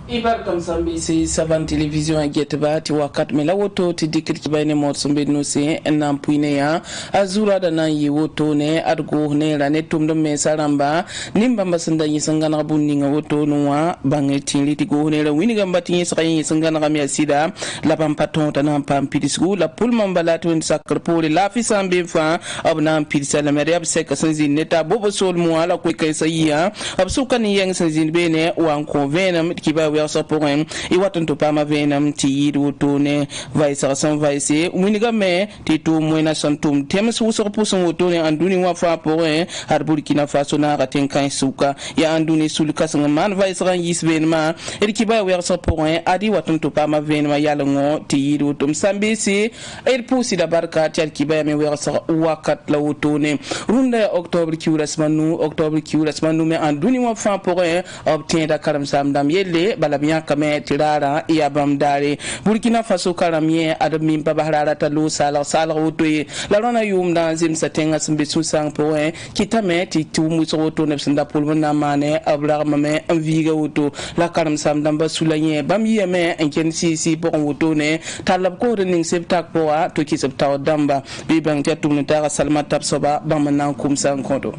Ibar kam sambi si savan television a getba ti wakat me la woto ti dikit ki bayne mot sombe no se nan puine ya azura da nan yi woto ne adgo ne la ne tum do me saramba nimba mbasanda yi sangana bunni nga woto no wa bange tinli ti go ne la wini gamba ti sa yi sangana ga me sida la pam paton ta nan pam pidisgu la pul mambala to en sakr pole la fi sambe fa ab nan pidisa la mere ab se ka sanzi neta bobo sol mo ala ko kay sayiya ab sukan yang sanzi be ne wa ko venam ki ba sa pourem I watan to pa ma venam ti yidu to ne vai sa san vai se winiga me ti to moina santum tem su so puson woto ne anduni wa fa pourem har Burkina Faso na raten kan suka ya anduni sulka san man vai sa yis venma ki ba wer sa pourem adi watan to pa ma venma yala ngo ti yidu to sambe se pusi da barka ti ki ba me wer sa wakat la woto ne runda octobre ki urasmanu me anduni wa fa pourem obtien da karam samdam yelle bala biya kame tirara iya bam dare Burkina Faso karamie adami pa bahrara ta lo sala wotoye la rona yum dan zim satenga simbe susang poe kitame ti tumu so woto ne sinda pulmo na mane abra mame enviga woto la karam sam damba sulanye bam yeme enken si po woto ne talab ko rening septak poa to ki septaw damba bi bang te tumna ta salma tab soba bam nan kum sang kodo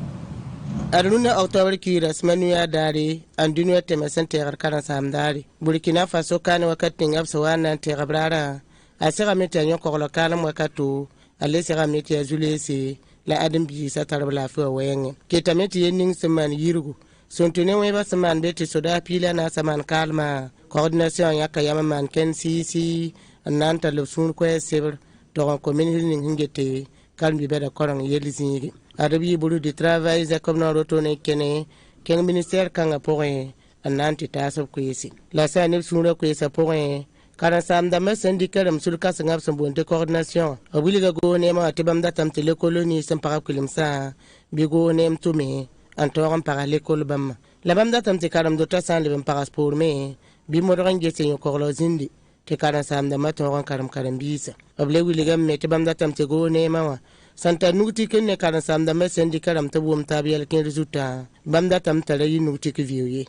Aruna October ki rasmanu ya dare andunu ya temasan tegar kana samdari Burkina Faso kana wakati ngapso wana tegabrara asira meti anyo kokolo kana mwakatu alesira meti ya zulesi la adam bi satar la fi wenge ketameti yening seman yirgu sontune weba seman beti soda pila na seman kalma coordination yaka yama man ken si nanta le sun ko seber to community ngete kalmi beda korang yelisingi Arabi bulu di travail za comme na rotone kene ken ministère kanga pouré ananti tasab kwesi la sanib sunra kwesa pouré kana samda ma syndicat msul ka sangab sambonte coordination abuli ga go ne ma tibam datam tele colonie sem para kulimsa bi go ne mtume antoram para l'école bam la bam datam te karam dota san le bam para sport me bi modran gese yo korlo zindi te kana samda ma toran karam bisa able wili gam me tibam datam te go ne ma Santa nuti kenne kana samda me sendi karam tabum tabiyal ken resulta bamda tam tare yi nuti ki viewye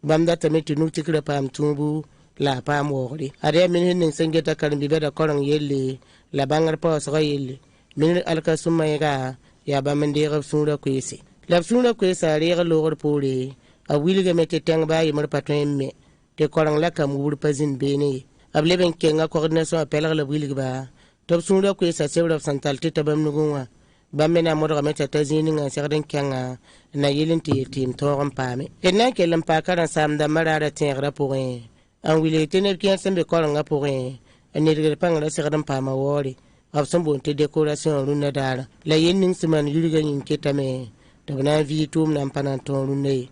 bamda tameti nuti kre pam tumbu la pam wori are min hin sengeta karam bibe da korang yelle la bangar pa so yelle min alka summa ga ya bamende rab sura kwesi la sura kwesa re ga logor pore a wilga mete tang ba yi mar patwen me te korang la kam wur pazin bene able ben kenga coordination appel la wilga ba top sura ko sa sebra santalti tabam nugunwa bamena modra meta tazini nga serden kyanga na yelinti tim toram pame enna kelam pakara samda marara tingra pouré en wile tener kien sembe kolanga pouré enir pangara serden pama wori abson bonte décoration runa dara la yenning seman yuriga yin ketame tabna vi tum nam pananton runne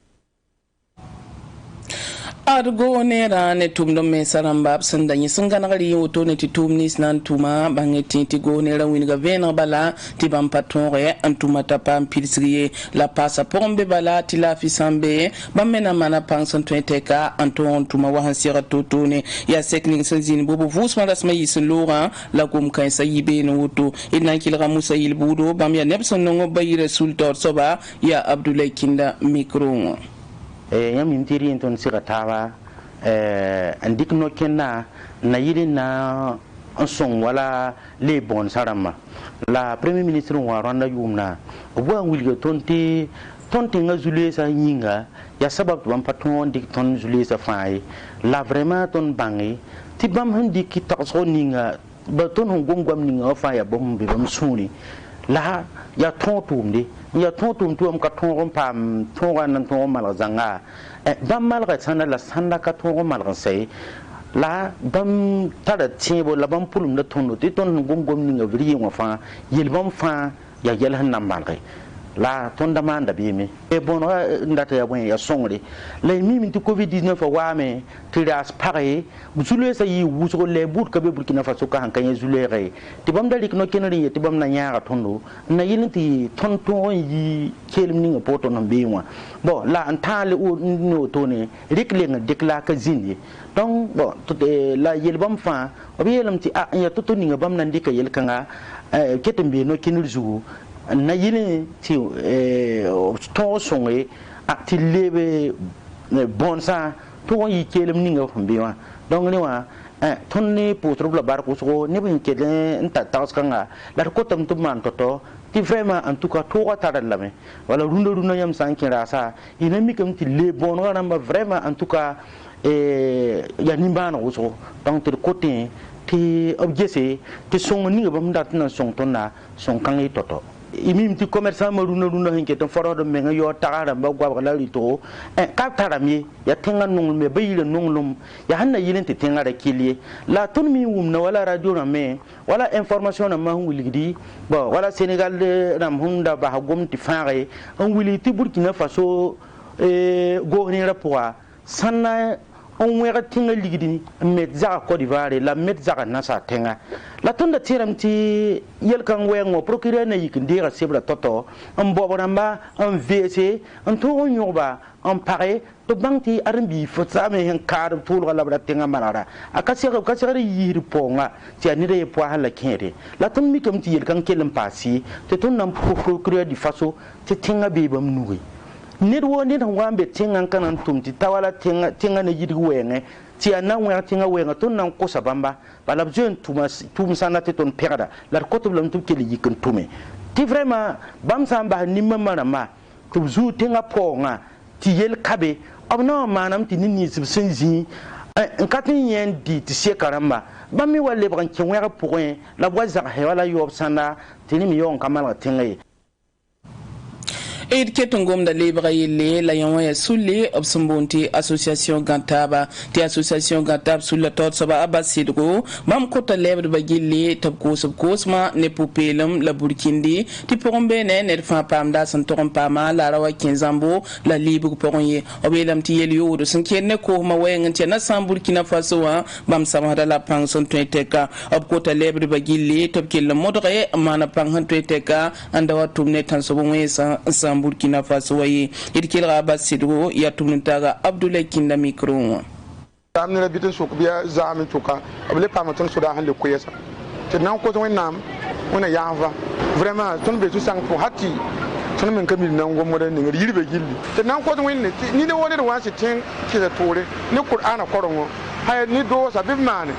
Argo ne rane tumdo me saramba sanda ni sungana gali woto ne ti tumnis nan tuma bangeti ti go ne rawin ga vena bala ti bam patore antuma tapa pilsriye la passa pombe bala ti la fisambe bamena mana panson tweteka anton tuma wa hansira totone ya sekni sanzini bobo vusma rasma yisin lora la gum kan sayibe no woto ina kilra musa yilbudo bam ya nepson no bayire sultor soba ya Abdoulaye Kinda micro yam intiri enton sira tawa andik no kenna na yiri na son wala le bon sarama la premier ministre wa randa yumna obwa wilga tonti nga zule sa yinga ya sabab bam paton dik ton zule sa fay la vraiment ton bangi ti bam handi ki taso ninga ba ton ngongwam ninga fa ya bom be bam suni la ya tontumde ya tontum tuam ka tongon pam tongan nan tongon mal zanga bam mal ga sana la sanda ka tongon mal sai la bam tada tibo la bam pulum da tondo ti ton gongom ni ngavri wa fa yel bam fa ya yel han nam mal la ton demanda bi mi e bon ndata ya bon ya songre la mi min ti covid 19 wa me tiras pare busule sa yi wuso le but ka be Burkina Faso ka han kan zule re ti bam dalik no kenari ti bam na nyaara tondo na yinti ton ton yi kelim ni poto no be wa bon la antale o no tone rikle nga dekla ka zindi donc bon la yel bam fa obi yelam ti a ya to ni bam nan dika yel kanga ketembe no kenul zugu na yili ti to songe akti lebe bonsa to yi kelem ninga fumbi wa donc ni wa ton ni potro la bar ko so ni bin kele nta taskanga la ko tam to man to ti vraiment en tout cas to ta la me wala rundo yam sankira sa ina mi kam ti le bon ngamba vraiment en tout cas ya nimbana ko so donc to côté ti objese ti songo ni bam dat na song to na song kan yi toto imim ti commerçant ma runa hinke to foro do me yo tagara ba gwa la rito ka tarami ya tenga nungul me bayile nunglum ya hanna yilin ti tenga da kiliye la ton mi wum na wala radio na me wala information na ma wulgidi bo wala Senegal ram hunda ba gom ti faare on wuli ti Burkina Faso go ni rapwa sanna on wera tinga ligidi met za Côte d'Ivoire la met za na sa tenga la tonda tiram ti yel kan wengo procureur na yikindira sebra toto on boboramba on VC on to on yoba on pare to banti arbi fotsa me hen kar tul la bra tenga marara akasere yir ponga ti anire po hala kere la ton mi kam ti yel kan kelem pasi te ton nam procureur di faso te tenga be bam nugi nid wo nid wambe tinga kanan tumti tawala tinga na yidi wenge ti ana wa tinga wenga ton nan ko sabamba bala bjen tum sana te ton perda la ko to lam tum kele yikin tume ti vraiment bam samba nimma marama to zu tinga ponga ti yel kabe abno manam ti nini sibsinzi en katin yen di ti se karamba bami wale bran ki wera point la boisa wala yob sana tini mi yon kamala tinga et ketongom da lebra yele la yon ya sulle obsumbonti association gantaba ti association gantab sulla tot soba abasidgo mam kota lebre ba gille tab ko sub kosma ne popelum la burkindi ti pombe ne fa pamda san torom pama la rawa kinzambo la libu poronye obelam ti yel yodo sun kenne ko ma wayen ti na sam Burkina Faso wa bam samada la pang son tweteka ob kota lebre ba gille tab kel modre mana pang han tweteka anda wa tumne tan so wesa Burkina Faso waye idkil raba sidro ya tumntaga Abdoulaye Kinda micro amne la bitin sok biya zami tuka able pamaton soda hande ko yesa te nan ko ton nam ona yava vraiment ton be tu sang ko hatti ton men kamil nan go modan ni yirbe gilli te nan ko ton ni de woni de wasi tin ki da tore ni qur'ana korongo hay ni do sa bimane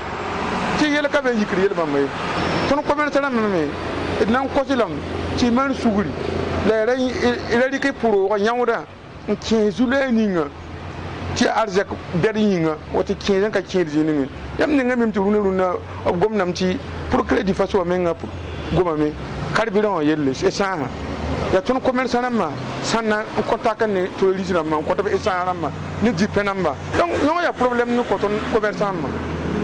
ti yel ka be yikri yel mamay ton ko men salam me nan ko tilam ti man suguri la ira ke puro nyawda ki zule ninga ti arzak beringa wata ki ka ki ninga yam ninga mim tu runa gomnam ti pour crédit faso menga goma me carburant yelle c'est ça ya ton commerçant ma sanna contact ne to lisira ma ko to be ça ma ni di penamba donc non ya problème ni ko ton commerçant ma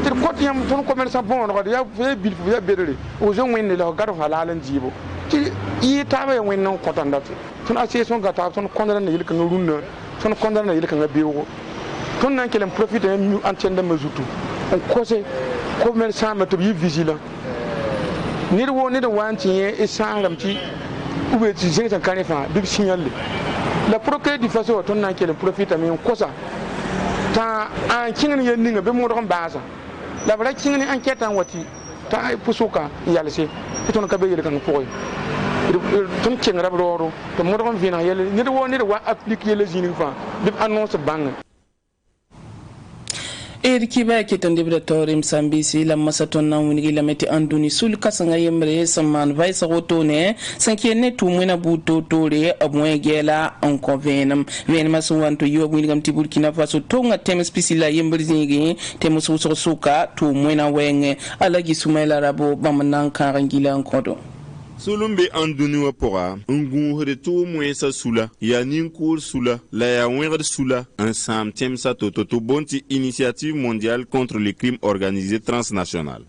ti ko ti yam ton commerçant bon no ya fe bil ya bedere o zo ngene la garo halalan jibo ti yi tabe wen non kotanda ton association gata ton kondana ne yilka nuruna ton kondana ne yilka ngabewo ton nan kelem profiter ñu antenne mazutu on cause commerçant ma to yi vigilant ni wo ni de wanti e sangam ti ube ti jinga kan fa bi signaler la procureur du faso ton nan kelem profiter mais on cosa ta an kingani yeninga be mo do baasa la bra kingani enquête en wati ta pusuka yalse ton ka be yele kan poy ton kengra broro to mo do vina yele ni de wa appliquer yele jini fa bi annonce bang Kiba keton debratorim sambisi la masaton na wingi la meti anduni sul kasanga yemre saman vaisa rotone sankene tu mwena buto tore abwe gela on convenam venema suwanto yo wingi gam Burkina Faso tonga temes pisila yembre zingi temos suka tu mwena wenge alagi sumaila rabo bamanan karangila ankodo Sulumbe anduni wa pora ngun to mwesa sula ya ninkour sula la ya wenre sula un sam temsa toto bonti initiative mondiale contre les crimes organisés transnational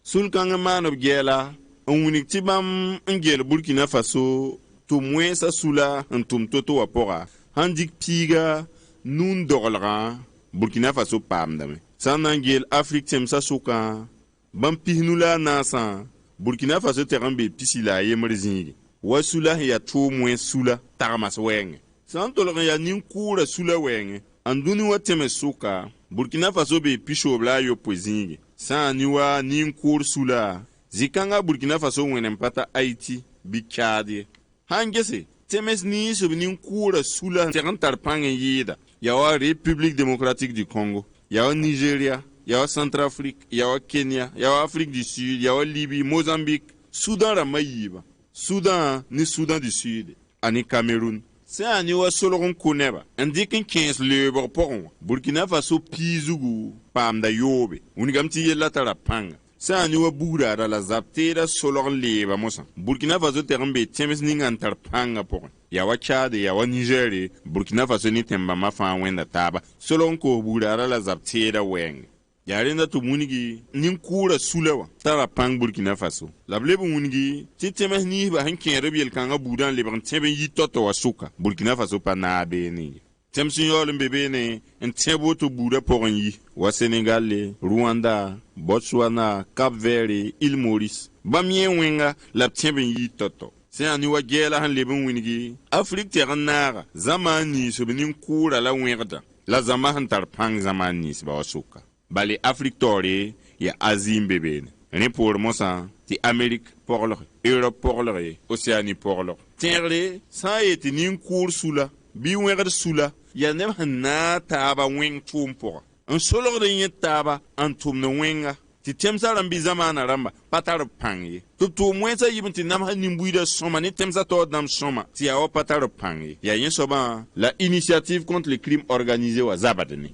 sul kanga man of gela un tibam ngel Burkina Faso to mwesa sula ntum toto wa pora handik piga nun dorlra Burkina Faso pamdame sanangel Afrique temsa suka bam pihnula nasa Burkina Faso terambe pisila yemrezingi wasula ya to mwen sula taramas wenge santolo ya ninkura sula wenge anduni wateme suka Burkina Faso be pisho bla yo pozingi saniwa ninkur sula zikanga Burkina Faso wenen pata Haiti bikade hangese temes ni so ninkura sula terantar pange yida yawa République démocratique du Congo, yawa Nigeria, yawa Centrafrique, yawa Kenya, yawa Afrique du Sud, yawa Libye, Mozambique, Soudan ramayiba, Soudan ni Soudan du Sud, ani Cameroun. C'est un niveau soloron koneba. Indiquent 15 lèvres pour un. Burkina Faso pizugu pam da yobe. Unigamti yella tarapanga. C'est un niveau boura da la zaptera soloron lèvres mosa. Burkina Faso terembe tiemes ningan tarpanga pour un. Yawa Tchad, yawa Niger, Burkina Faso ni temba mafa wenda taba. Soloron ko boura da la zaptera weng. Yarenda to munigi ninkura sulawa tara pang Burkina Faso la blebu munigi titeme ni ba hankin rebiel kanga budan le ban tebe yi toto wasuka Burkina Faso pa na beni temsin yolum bebe ne en tebo to buda poran yi wa Senegal le Rwanda Botswana Cap Verde Île Maurice ba mien wenga la tebe yi toto c'est un niwa gela han lebun munigi Afrique ternaga zamani so benin kura la wenga la zamahan tar pang zamani ba wasuka bali Afrique tore ya Azim bébé ne pour mosa ti Amérique pour leur Europe pour leur Océanie pour leur terre ça est ni cours soula bi wer soula ya ne na taba wen tum pour un solo de y taba antum no wenga ti temsa ram bi zamana ramba patar pangi to moins ça yibenti nam ha nimbuida soma ne temsa to dam soma ti ya patar pangi ya yen soba la initiative contre les crimes organisés wa zabadani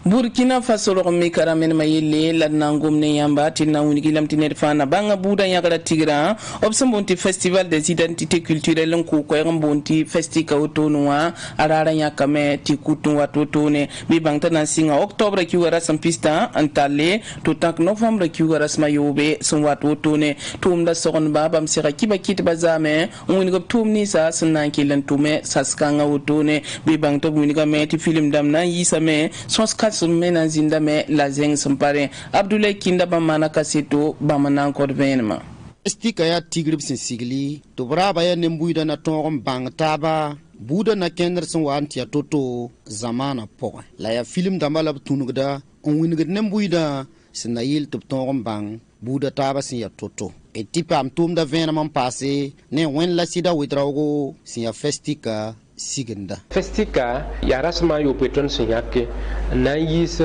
Burkina Faso mi karamen mayele la nangomne yamba tinna wunigi lamtiner fana banga buda yakala tigra obsam bonti festival des identités culturelles ko ko bonti festika otonwa arara yakame tikutu watotone bi bangta na singa octobre ki wara sampista antale to tak novembre ki wara smayobe son watotone tumda sogon babam sira kiba kit bazame wunigo tumni sa sunan kilen tume saskanga otone bi bangta wuniga meti film damna yisame sonska sumena zinda me la zeng sampare Abdoulaye Kinda bamana kaseto bamana encore venema Estika ya tigrib sin sigli to braba ya nembuida na tongom bang taba buda na Kenderson wa antia toto zamana po la ya film dambala tunugda on winugd nembuida sinayil to tongom bang buda taba sin ya toto e tipa am tumda venema passé ne wen la sida widrago sin ya festika sigenda festika ya rasma yo peton sinyake na yis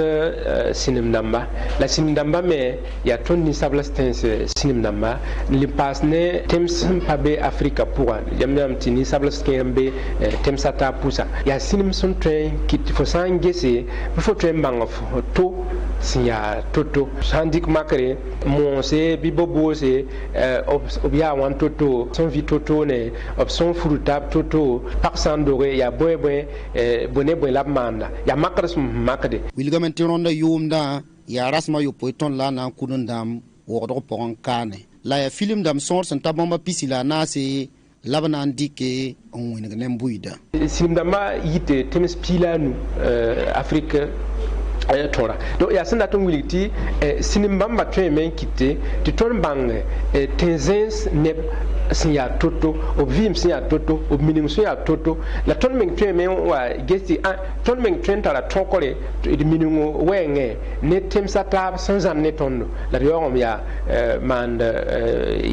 sinim namba la sinim namba me ya ton ni sablastense sinim namba li pasne temps pabe afrika pour yamam tini sablaskembe temsata pusa ya sinim son train kit fo sangese fo train bangof to sinya toto sandik makre monse bibobose obia wan toto son vitoto ne opson frutab toto paksan dore ya boy bone la manda ya makras makade wilgamenti ronda yumda ya rasma yo poiton la na kunundam wodo pon kane la ya film dam sor santa bomba pisila na se labana ndike on wini nembuida simdama yite temes pilanu afrique tora donc ya sanda ton wiliti sinimba tremen kite ti ton bang tenzens ne sinya toto o vim sinya toto o minim sinya toto la ton meng tremen wa gesti ton meng trenta tonkole de minim wenge ne temsa tab sans ne tondo la yom ya mand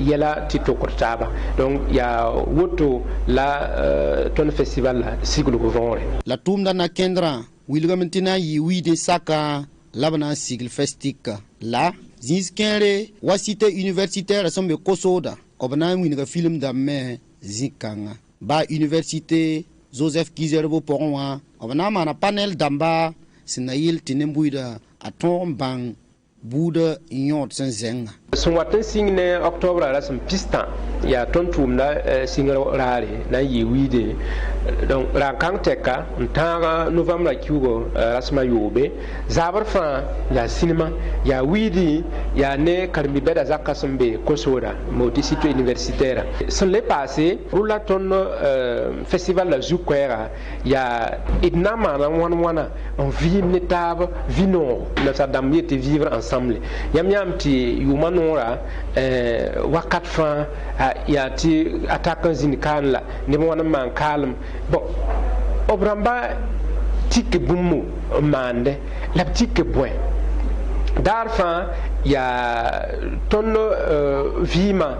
yela tito kortaba donc ya woto la ton festival la siglo govore la tumda na kendra wilgamentina yi wide saka labana sigil festika la ziskere wasite universitaire sombe kosoda obana winga film damme zikanga ba université Joseph Kizerbo porwa obana mana panel damba sinayil tinembuida atom bang buda inyot senzenga son watin signe octobre la son pistan ya tontum na signe rare na yi wide donc la kanteka ntanga novembre kiugo rasma yobe zabar fa ya cinéma ya widi ya ne karmi beda zakasumbe kosoda moti site universitaire son le passé roula ton festival la zukwera ya idnama na wana on vit netab vino na sadam yete vivre ensemble yam ti yumanora wakat fa ya ti attaquant zinkan la ne wana man calme bon obramba tike bumu mande la tike boy darfa ya ton vima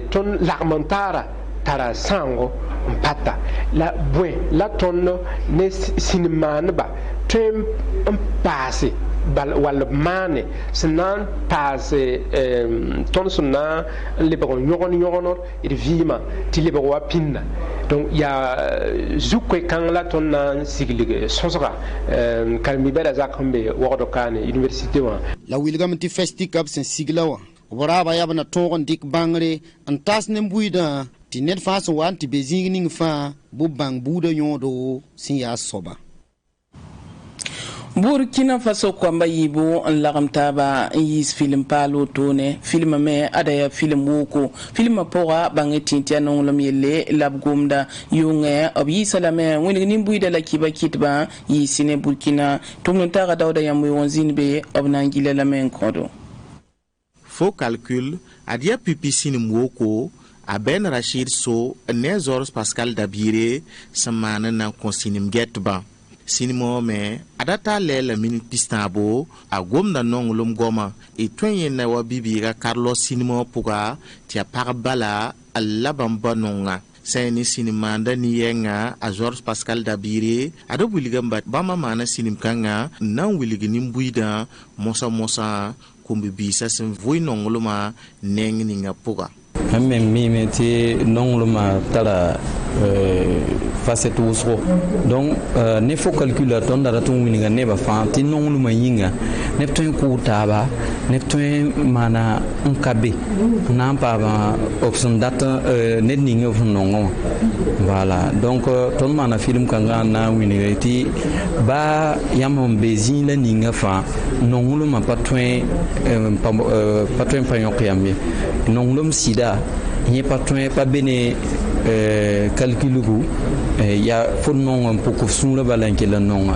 ton l'armentara tara sango pata la bwe la tonno ne sinman ba tem passe bal wal mane sinan passe ton sunna le bon yogon et vima ti le wa pinna donc ya zukwe kan la ton na siglige sosra kalmi bela zakambe wodo kan université wa la wilgam ti festikap sen siglawa waraba yabna togon dik bangre antas ne buida ti net fa so wan ti bezingning fa bu bang buda yodo sin ya soba Burkina Faso kwamba yibo lagam taba yis film palo tone film me adaya film woko film pora bangeti tiano lomyele labgumda yunge abi salame woni nimbu de la kiba kitba yisine Burkina tumno taga dawda yamu wonzinbe obnangile la men kodo faux calcul adia pipisine woko aben Rachid So Nezors Pascal Dabire samana na konsinim getba sinimo me adata lela minute pistabo a gomda nongolum goma e twenye na wabibira Carlos sinimo puga tia parabala alla bamba nonga seni sinimanda ni yenga a Georges Pascal Dabire ado wiligamba bama mana sinimkanga na wilignim buida mosa kumbi bisa sen voi nongoluma nengninga puga même mi ti nongluma tara facette wusro donc ne faut calculer ton dara ton wininga ne ba fa ti nongluma yinga ne ton ku taba ne ton mana nkabe na pa ba option data ne ninga of nongo voilà donc ton mana film kanga na wininga ti ba yamon bezin la ninga fa nongluma patwen panyokiyamye nonglum sida n'y pas bene calculugu ya faut non pour sun le balanke le non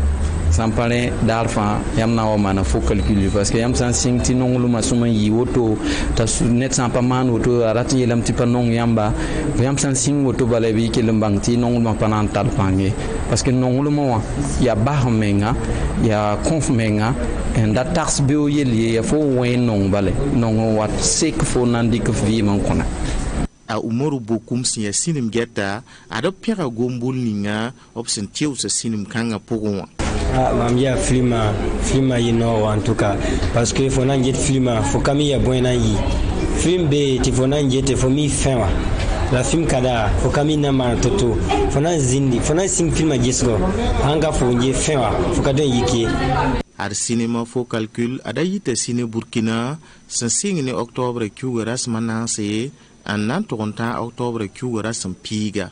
sans parler d'argent yamna o mana faut calculer parce que yam sans singti non lu masuma yi woto ta net sans pas man woto arati yelam ti pa non yamba yam sans sing woto balabi ke lembangti non lu panan tal pange parce que non lu mo ya bahmenga ya confmenga en da tax bio yeli ya faut wen non balé non wat sek faut nandik vi man kona a umoru bokum siya sinim geta ado pira gombul ninga option tiu sa sinim kanga pogon mamia filma yino en tout cas parce que faut nan jet filma faut kami ya boina yi film be ti faut nan jet faut mi fin wa la film kada faut kami na ma toto faut nan zindi faut nan sing filma jesgo hanga faut nje fin wa faut kada yiki ar cinéma faux calcul ada yite ciné Burkina sa sing ni octobre ku ras manase en nantoronta octobre ku ras piga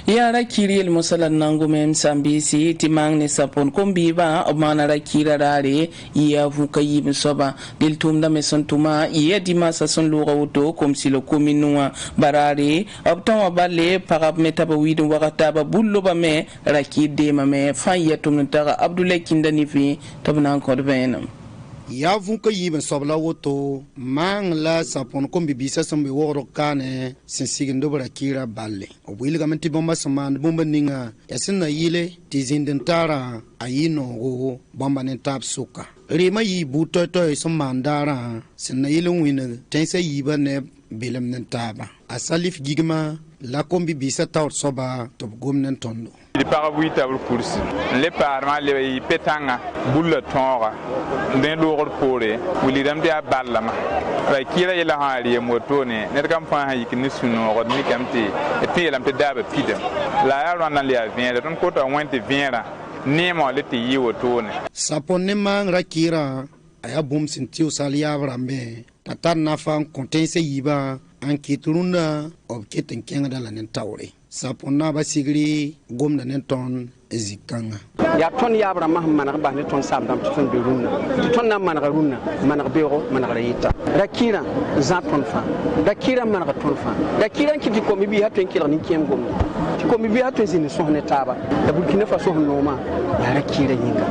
yara kiriyel musala nangu mem sambisi timang ne sapon kombiba obmana ra kirarare ya vuka yim soba dil tumda meson tuma ya dima sa son lo auto comme si le commune barare obtan wabale parab metaba wido wakata ba bullo ba me rakide mame fa ya tumnta Abdoulaye Kindani fi tabna ko benam ya vunka yiben sobla woto mang la sapon ko bibisa sambe woro kane sinsigindo bara kira balle o wilga menti bomba saman bomba ninga yasinna yile tizindentara ayino go bomba ne tap suka rema yi buto to somandara sinna yile wina tense yiba ne bilem nen taba asalif gigma la kombi bisa tawt soba to gomnen tondo il para buita bul kursi le parma le petanga bulla tonga den logor pore wuli dam dia ballama ra kira ila haali motone ne kam fa hayi kin suno god ni kamti e telam te daba pidam la ya ran le avion don ko to wente viera ni mo le ti yi wotone sapone mang rakira aya bum sintiu salia brambe tatan na fa kontense yiba an kitrunda obketen kenga dala nen tawre saponna ba sigri gomna nen ton ezikanga ya ton ya abra mahamman ba ne ton sabdam ton be runna ton na man runna man bego man rayita rakira za ton fa rakira man ton fa rakira kiti ko mi bi ha ton kila ni kem gomna ti ko mi bi ha ton zini sohne taba da Burkina Faso noma ya rakira yinga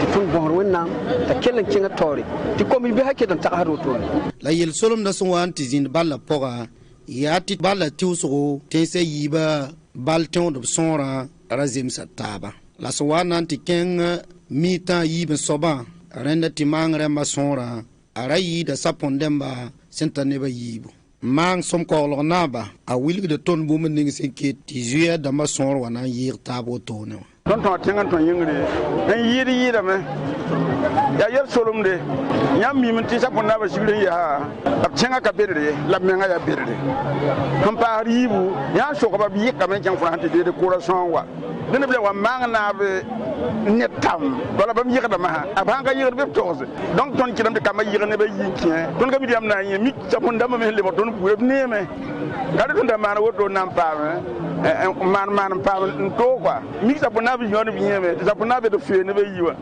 ti ton bon wonna ta kelen kinga tori ti ko mi bi ha ke don ta haro to la yel solom da so wanti zin balla poga ya ti balla tiuso tense yiba balton do sonra razim sataba la so wananti ken mita yiba soba renda timangre masonra arayi da sapondemba sentane ba yibu mang som ko na ba a wilg de ton bu men ning sin ke ti zuya da ma son wana yir tabo to ne ton to tengan ton yingre en yiri me ya yer solum de nyam mi min ti sa ponna ba sigre ya ab chenga ka berre la menga ya berre kam pa ribu ya so ko ba bi ka men jang fran de corazon wa dina bi wa mang na be netam wala bam yir da ma abanga yir be toze donc ton ci dam de kam yir ne be yinkien ton ga bi am na mi sa ponna ma me le ton bu ne me ga de ton ma na wodo nam pa man pa to quoi mi sa ponna bi yon bi yeme sa ponna be de fe ne be yiwa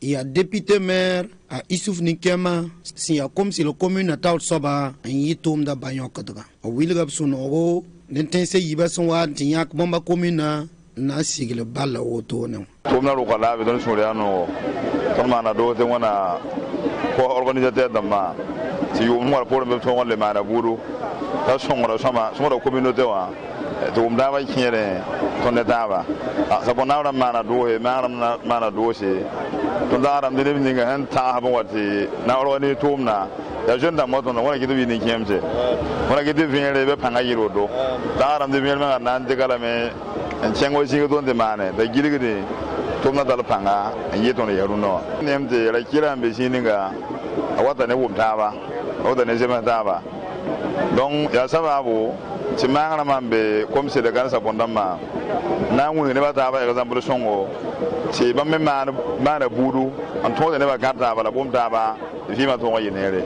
Il y a député maire à Issouf Nikema, si ya comme si le commune a tal soba, un yitom da bayon kadra. A wilgab sonoro, n'intense yiba son wa tinyak bomba commune na sigle balla auto ne. Tomna ro kala be don soriano. Tomma na do te wana ko organisateur da ma. Si yo mo pour me ton le mara buru. Ta songora sama, songora communauté wa. Tum da ba kiere ton da ba. Sa bona ra mana do e mana do se. Ton da ram de ni ga han ta ha wati na ro ni tum na. Ya jenda mo ton wona kidu ni kiemse. Wona kidu vinere be panga yiro do. Da ram de vinere ma nan de kala me en chengo si don de mane. Da gidi tum na dal panga en yeton yaru no. Nemte ra kira be sininga awata ne wum ta ba. Awata ne jema ta ba. Donc ya sababu ti mangana mambe comme c'est de gansa bondama na ngune ne bata ba exemple songo ti ba me mana budu an to ne ba gata ba la bom ta ba fi ma to yinere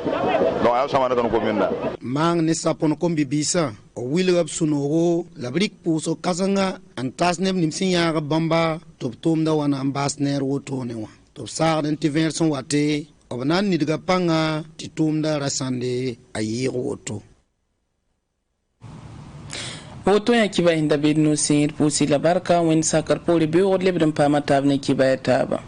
donc ayo sama don ko minda mang ne sapon ko bibisa o wilgab sunoro la brik puso kasanga an tasne nim sinya ga bamba tom da wana ambassadeur woto ne wa to sar den ti version wate obanan ni daga panga ti tumda rasande ayi woto Woto ya kiba hinda bedno sir pusi la barka wen sakar poli be odle bidon pama tabne kiba ya taba.